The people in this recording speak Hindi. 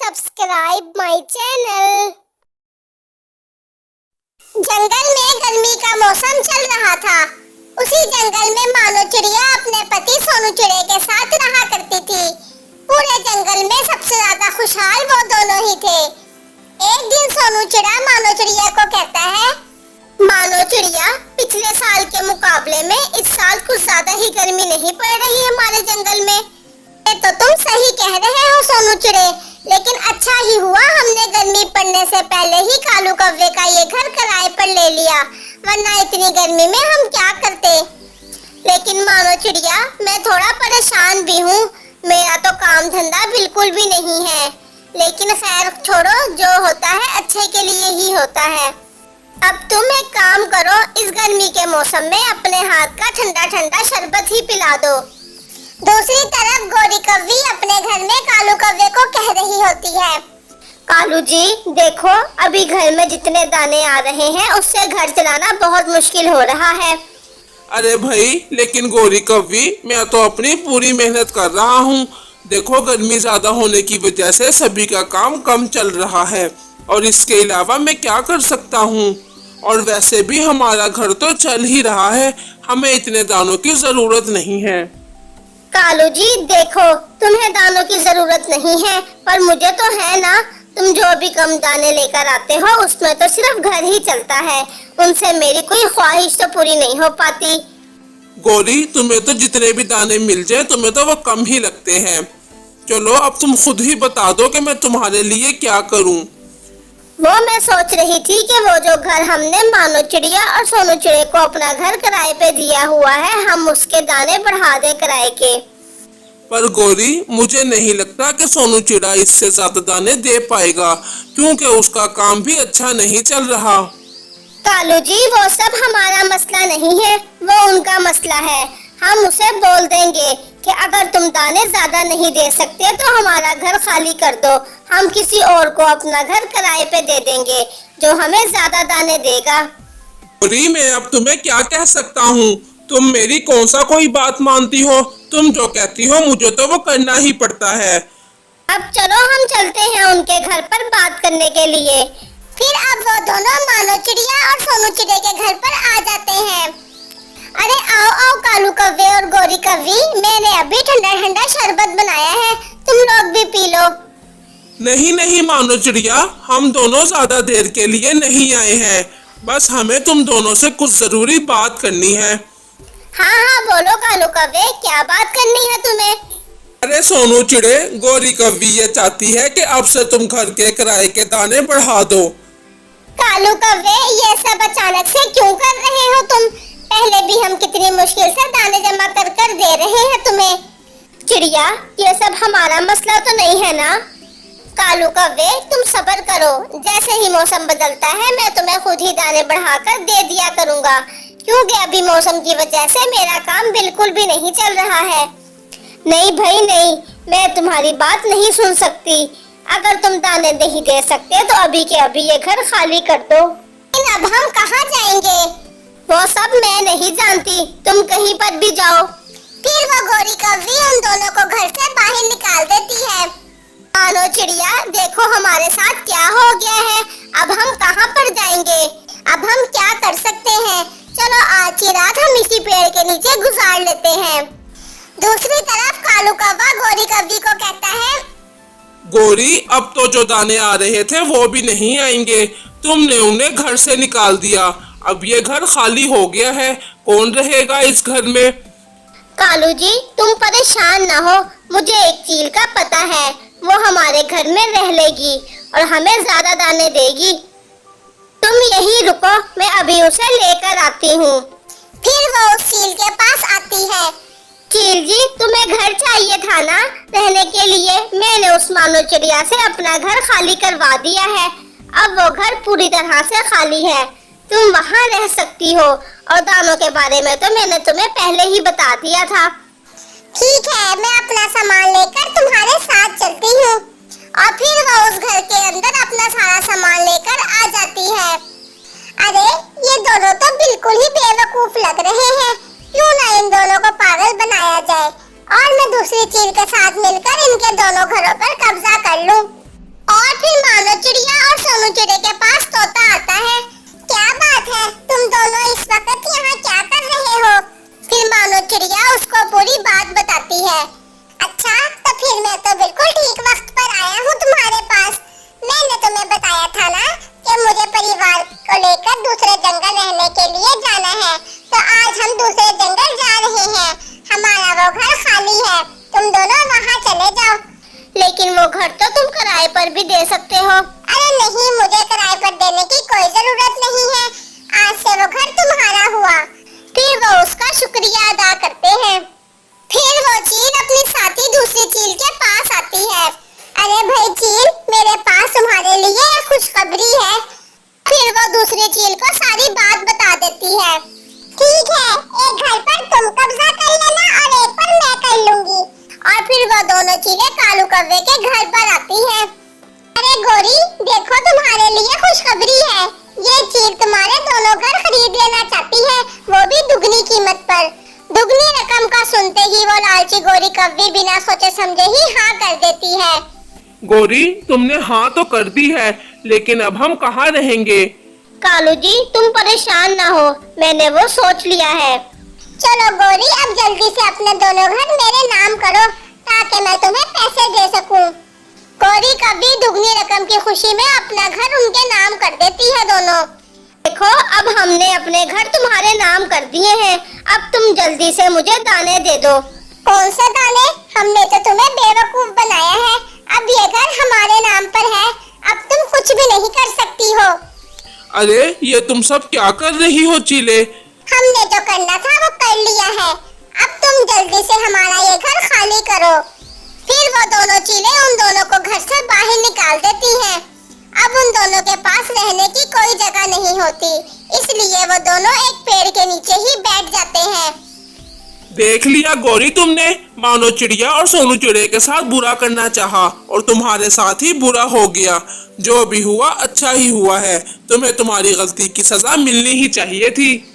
Subscribe my channel. जंगल में गर्मी का मौसम चल रहा था। उसी जंगल में मानो चिड़िया अपने पति सोनू चिड़े के साथ रहा करती थी। पूरे जंगल में सबसे ज्यादा खुशहाल वो दोनों ही थे। एक दिन सोनू चिड़ा मानो चिड़िया को कहता है, मानो चिड़िया, पिछले साल के मुकाबले में इस साल कुछ ज्यादा ही गर्मी नहीं पड़ रही हमारे जंगल में। ये तो तुम सही कह रहे हो सोनू चिड़े, लेकिन अच्छा ही हुआ हमने गर्मी पड़ने से पहले ही कालू कौवे का ये घर किराए पर ले लिया, वरना इतनी गर्मी में हम क्या करते। लेकिन मानो चिड़िया, मैं थोड़ा परेशान भी हूँ। मेरा तो काम धंधा बिल्कुल भी नहीं है, लेकिन खैर छोड़ो, जो होता है अच्छे के लिए ही होता है। अब तुम एक काम करो, इस गर्मी के मौसम में अपने हाथ का ठंडा ठंडा शरबत ही पिला दो। दूसरी तरफ गोरी कौवी अपने घर में कालू कौवे को कह रही होती है, कालू जी देखो, अभी घर में जितने दाने आ रहे हैं उससे घर चलाना बहुत मुश्किल हो रहा है। अरे भाई, लेकिन गोरी कौवी, मैं तो अपनी पूरी मेहनत कर रहा हूँ। देखो, गर्मी ज्यादा होने की वजह से सभी का काम कम चल रहा है, और इसके अलावा मैं क्या कर सकता हूँ। और वैसे भी हमारा घर तो चल ही रहा है, हमें इतने दानों की जरूरत नहीं है। कालू जी देखो, तुम्हें दानों की जरूरत नहीं है, पर मुझे तो है ना। तुम जो भी कम दाने लेकर आते हो उसमें तो सिर्फ घर ही चलता है, उनसे मेरी कोई ख्वाहिश तो पूरी नहीं हो पाती। गोरी, तुम्हें तो जितने भी दाने मिल जाए तुम्हें तो वो कम ही लगते हैं। चलो, अब तुम खुद ही बता दो कि मैं तुम्हारे लिए क्या करूं। वो मैं सोच रही थी कि वो जो घर हमने मानो चिड़िया और सोनू चिड़े को अपना घर किराए पे दिया हुआ है, हम उसके दाने बढ़ा दे किराए के। पर गोरी, मुझे नहीं लगता कि सोनू चिड़ा इससे ज्यादा दाने दे पाएगा, क्योंकि उसका काम भी अच्छा नहीं चल रहा। कालू जी, वो सब हमारा मसला नहीं है, वो उनका मसला है। हम उसे बोल देंगे कि अगर तुम दाने ज्यादा नहीं दे सकते तो हमारा घर खाली कर दो, हम किसी और को अपना घर किराए पे दे देंगे जो हमें ज्यादा दाने देगा। गोरी, मैं अब तुम्हें क्या कह सकता हूँ। तुम मेरी कौन सा कोई बात मानती हो। तुम जो कहती हो मुझे तो वो करना ही पड़ता है। अब चलो हम चलते हैं उनके घर पर बात करने के लिए। फिर अब वो दोनों मानो चिड़िया और सोनू चिड़े के घर पर आ जाते हैं। अरे आओ आओ कालू कौवे और गोरी कौवी, मैंने अभी ठंडा ठंडा शरबत बनाया है, तुम लोग भी पी लो। नहीं नहीं मानो चिड़िया, हम दोनों ज्यादा देर के लिए नहीं आए हैं, बस हमें तुम दोनों से कुछ जरूरी बात करनी है। हाँ हाँ बोलो कालू कौवे, क्या बात करनी है तुम्हें। अरे सोनू चिड़े, गोरी कौवी ये चाहती है कि अब से तुम घर के किराए के दाने बढ़ा दो। कालू कौवे, ये सब अचानक से क्यों कर रहे हो तुम। पहले भी हम कितनी मुश्किल से दाने जमा कर कर दे रहे हैं तुम्हें। चिड़िया, ये सब हमारा मसला तो नहीं है ना। कालू कौवे, तुम सब्र करो, जैसे ही मौसम बदलता है मैं तुम्हें खुद ही दाने बढ़ाकर दे दिया करूँगा, क्योंकि अभी मौसम की वजह से मेरा काम बिल्कुल भी नहीं चल रहा है। नहीं भाई नहीं, मैं तुम्हारी बात नहीं सुन सकती। अगर तुम दाने नहीं दे सकते तो अभी के अभी ये घर खाली कर दो। लेकिन अब हम कहाँ जाएंगे, वो सब मैं नहीं जानती, तुम कहीं पर भी जाओ। फिर वो गोरी कौवी उन दोनों को घर से बाहर निकाल देती है। मानो चिड़िया, देखो हमारे साथ क्या हो गया है, अब हम कहाँ पर जाएंगे, अब हम क्या कर सकते हैं। चलो आज की रात हम इसी पेड़ के नीचे गुजार लेते हैं। दूसरी तरफ कालू कौवा गोरी कौवी को कहता है, गोरी, अब तो जो दाने आ रहे थे वो भी नहीं आएंगे, तुमने उन्हें घर से निकाल दिया, अब ये घर खाली हो गया है, कौन रहेगा इस घर में। कालू जी तुम परेशान ना हो, मुझे एक चील का पता है, वो हमारे घर में रह लेगी और हमें ज्यादा दाने देगी। तुम यहीं रुको, मैं अभी उसे लेकर आती हूँ। फिर वो उस चील के पास आती है। चील जी, तुम्हें घर चाहिए था ना रहने के लिए, मैंने उस मानो चिड़िया से अपना घर खाली करवा दिया है, अब वो घर पूरी तरह से खाली है, तुम वहाँ रह सकती हो, और दानों के बारे में तो मैंने तुम्हें पहले ही बता दिया था। ठीक है, मैं अपना सामान लेकर तुम्हारे साथ चलती हूँ। और फिर वो उस घर के अंदर अपना सारा सामान लेकर आ जाती है। अरे ये दोनों तो बिल्कुल ही बेवकूफ लग रहे हैं, क्यों ना इन दोनों को पागल बनाया जाए और मैं दूसरी चील के साथ मिलकर इनके दोनों घरों पर कब्जा कर लूं। और फिर मानो चिड़िया और सोनू चिड़े के पास तोता आता है। क्या बात है, तुम दोनों इस वक्त यहाँ क्या कर रहे हो? फिर मानो चिड़िया उसको पूरी बात बताती है। अच्छा, तो फिर मैं तो बिल्कुल ठीक वक्त पर आया हूँ तुम्हारे पास। मैंने तुम्हें बताया था ना कि मुझे परिवार को लेकर दूसरे जंगल रहने के लिए जाना है, तो आज हम दूसरे जंगल जा रहे हैं। हमारा वो घर खाली है, तुम दोनों वहाँ चले जाओ। लेकिन वो घर तो तुम किराए पर भी दे सकते हो। अरे नहीं, मुझे किराए पर देने की कोई जरूरत नहीं है। आज से वो घर तुम्हारा हुआ। फिर वो उसका शुक्रिया अदा करते हैं। फिर वो चील अपनी साथी दूसरी चील के पास आती है। अरे भाई चील, मेरे पास तुम्हारे लिए एक खुशखबरी है। फिर वो दूसरी चील को सारी बात बता देती है। ठीक है, एक घर पर तुम कब्जा कर लेना और एक पर मैं कर लूंगी। और फिर वो दोनों चीलें कालू कौवे के घर पर आती हैं। अरे गोरी, देखो तुम्हारे लिए खुशखबरी है। ये चील तुम्हारे दोनों घर खरीद लेना चाहती है, वो भी दुगनी कीमत पर। दुगनी रकम का सुनते ही वो लालची गोरी कौवी बिना सोचे समझे ही हाँ कर देती है। गौरी, तुमने हाँ तो कर दी है, लेकिन अब हम कहाँ रहेंगे? कालू जी, तुम परेशान ना हो, मैंने वो सोच लिया है। चलो गोरी, अब जल्दी से अपने दोनों घर मेरे नाम करो ताकि मैं तुम्हें पैसे दे सकूं। गोरी कभी दुगनी रकम की खुशी में अपना घर उनके नाम कर देती है दोनों। देखो, अब हमने अपने घर तुम्हारे नाम कर दिए हैं, अब तुम जल्दी से मुझे दाने दे दो। कौन से दाने? हमने तो तुम्हें बेवकूफ बनाया है। अब ये घर हमारे नाम पर है, अब तुम कुछ भी नहीं कर सकती हो। अरे ये तुम सब क्या कर रही हो चीले? हमने जो करना था वो कर लिया है, अब तुम जल्दी से हमारा ये घर खाली करो। फिर वो दोनों चीलें उन दोनों को घर से बाहर निकाल देती हैं। अब उन दोनों के पास रहने की कोई जगह नहीं होती, इसलिए वो दोनों एक पेड़ के नीचे ही बैठ जाते हैं। देख लिया गौरी तुमने, मानो चिड़िया और सोनू चिड़े के साथ बुरा करना चाहा और तुम्हारे साथ ही बुरा हो गया। जो भी हुआ अच्छा ही हुआ है, तुम्हें तुम्हारी गलती की सजा मिलनी ही चाहिए थी।